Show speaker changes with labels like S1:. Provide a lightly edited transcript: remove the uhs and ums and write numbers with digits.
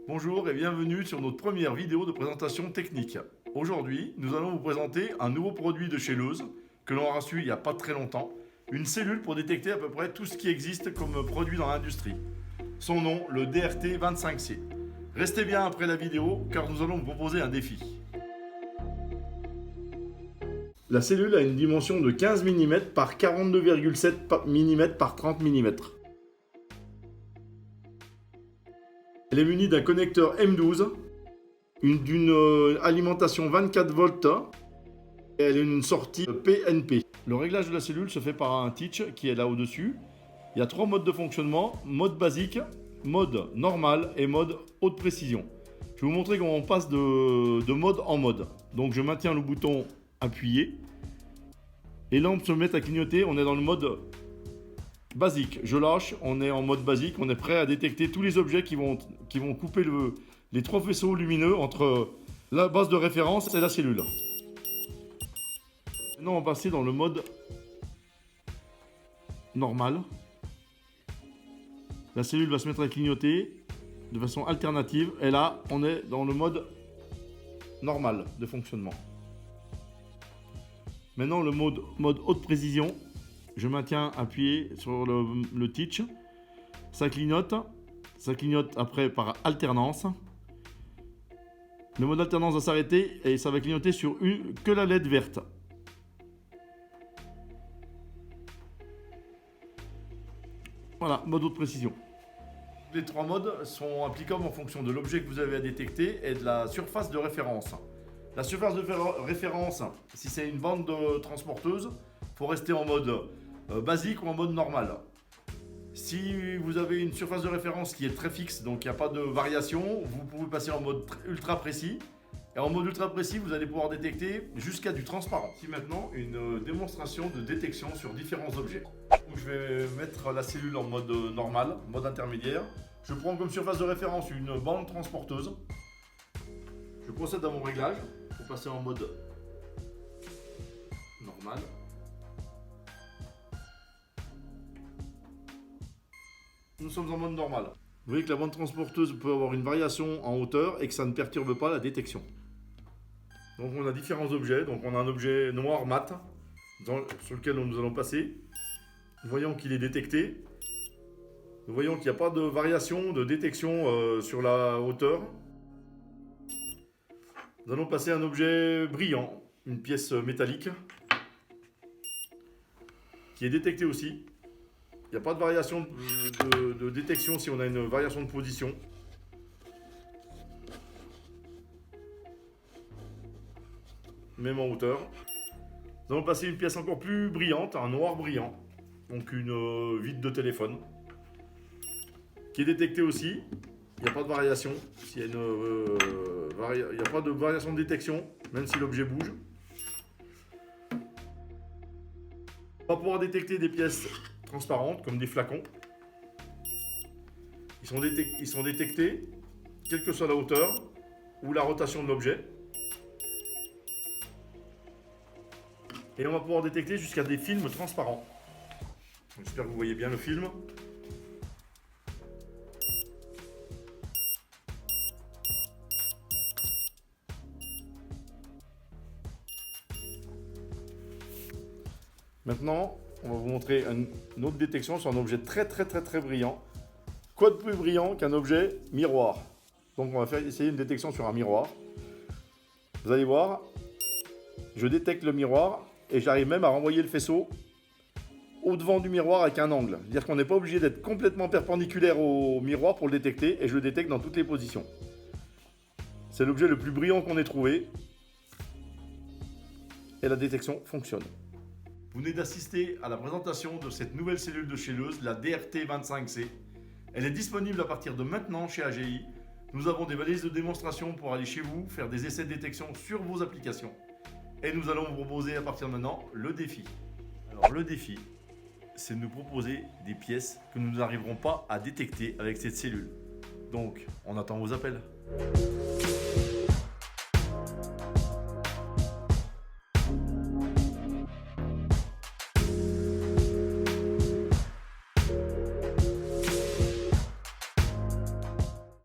S1: Bonjour et bienvenue sur notre première vidéo de présentation technique. Aujourd'hui, nous allons vous présenter un nouveau produit de chez Lowe's que l'on a reçu il n'y a pas très longtemps, une cellule pour détecter à peu près tout ce qui existe comme produit dans l'industrie. Son nom, le DRT25C. Restez bien après la vidéo car nous allons vous proposer un défi. La cellule a une dimension de 15 mm par 42,7 mm par 30 mm. Elle est munie d'un connecteur M12, d'une alimentation 24 volts et elle a une sortie PNP. Le réglage de la cellule se fait par un Teach qui est là au-dessus. Il y a 3 modes de fonctionnement, mode basique, mode normal et mode haute précision. Je vais vous montrer comment on passe de mode en mode. Donc je maintiens le bouton appuyé. Les lampes se mettent à clignoter, on est dans le mode basique. Je lâche, on est en mode basique, on est prêt à détecter tous les objets qui vont couper les 3 faisceaux lumineux entre la base de référence et la cellule. Maintenant on va passer dans le mode normal. La cellule va se mettre à clignoter de façon alternative et là on est dans le mode normal de fonctionnement. Maintenant le mode haute précision. Je maintiens appuyé sur le Teach. Ça clignote après par alternance. Le mode alternance va s'arrêter et ça va clignoter sur que la LED verte. Voilà, mode haute précision. Les 3 modes sont applicables en fonction de l'objet que vous avez à détecter et de la surface de référence. La surface de référence, si c'est une bande transporteuse, il faut rester en mode basique ou en mode normal. Si vous avez une surface de référence qui est très fixe, donc il n'y a pas de variation, vous pouvez passer en mode ultra précis. Et en mode ultra précis, vous allez pouvoir détecter jusqu'à du transparent. Ici maintenant, une démonstration de détection sur différents objets. Donc, je vais mettre la cellule en mode normal, mode intermédiaire. Je prends comme surface de référence une bande transporteuse. Je procède à mon réglage pour passer en mode normal. Nous sommes en mode normal. Vous voyez que la bande transporteuse peut avoir une variation en hauteur et que ça ne perturbe pas la détection. Donc on a différents objets. Donc on a un objet noir mat sur lequel nous allons passer. Nous voyons qu'il est détecté. Nous voyons qu'il n'y a pas de variation de détection sur la hauteur. Nous allons passer un objet brillant, une pièce métallique, qui est détectée aussi. Il n'y a pas de variation de détection si on a une variation de position. Même en hauteur. Nous allons passer une pièce encore plus brillante, un noir brillant. Donc une vitre de téléphone. Qui est détectée aussi. Il n'y a pas de variation. Il n'y a pas de variation de détection, même si l'objet bouge. On va pouvoir détecter des pièces transparentes comme des flacons. Ils sont détectés quelle que soit la hauteur ou la rotation de l'objet. Et on va pouvoir détecter jusqu'à des films transparents. J'espère que vous voyez bien le film. Maintenant, on va vous montrer une autre détection sur un objet très brillant. Quoi de plus brillant qu'un objet miroir? Donc on va essayer une détection sur un miroir. Vous allez voir, je détecte le miroir et j'arrive même à renvoyer le faisceau au devant du miroir avec un angle. C'est-à-dire qu'on n'est pas obligé d'être complètement perpendiculaire au miroir pour le détecter et je le détecte dans toutes les positions. C'est l'objet le plus brillant qu'on ait trouvé et la détection fonctionne. Vous venez d'assister à la présentation de cette nouvelle cellule de chez Lowe's, la DRT25C. Elle est disponible à partir de maintenant chez AGI. Nous avons des valises de démonstration pour aller chez vous, faire des essais de détection sur vos applications. Et nous allons vous proposer à partir de maintenant le défi. Alors le défi, c'est de nous proposer des pièces que nous n'arriverons pas à détecter avec cette cellule. Donc, on attend vos appels.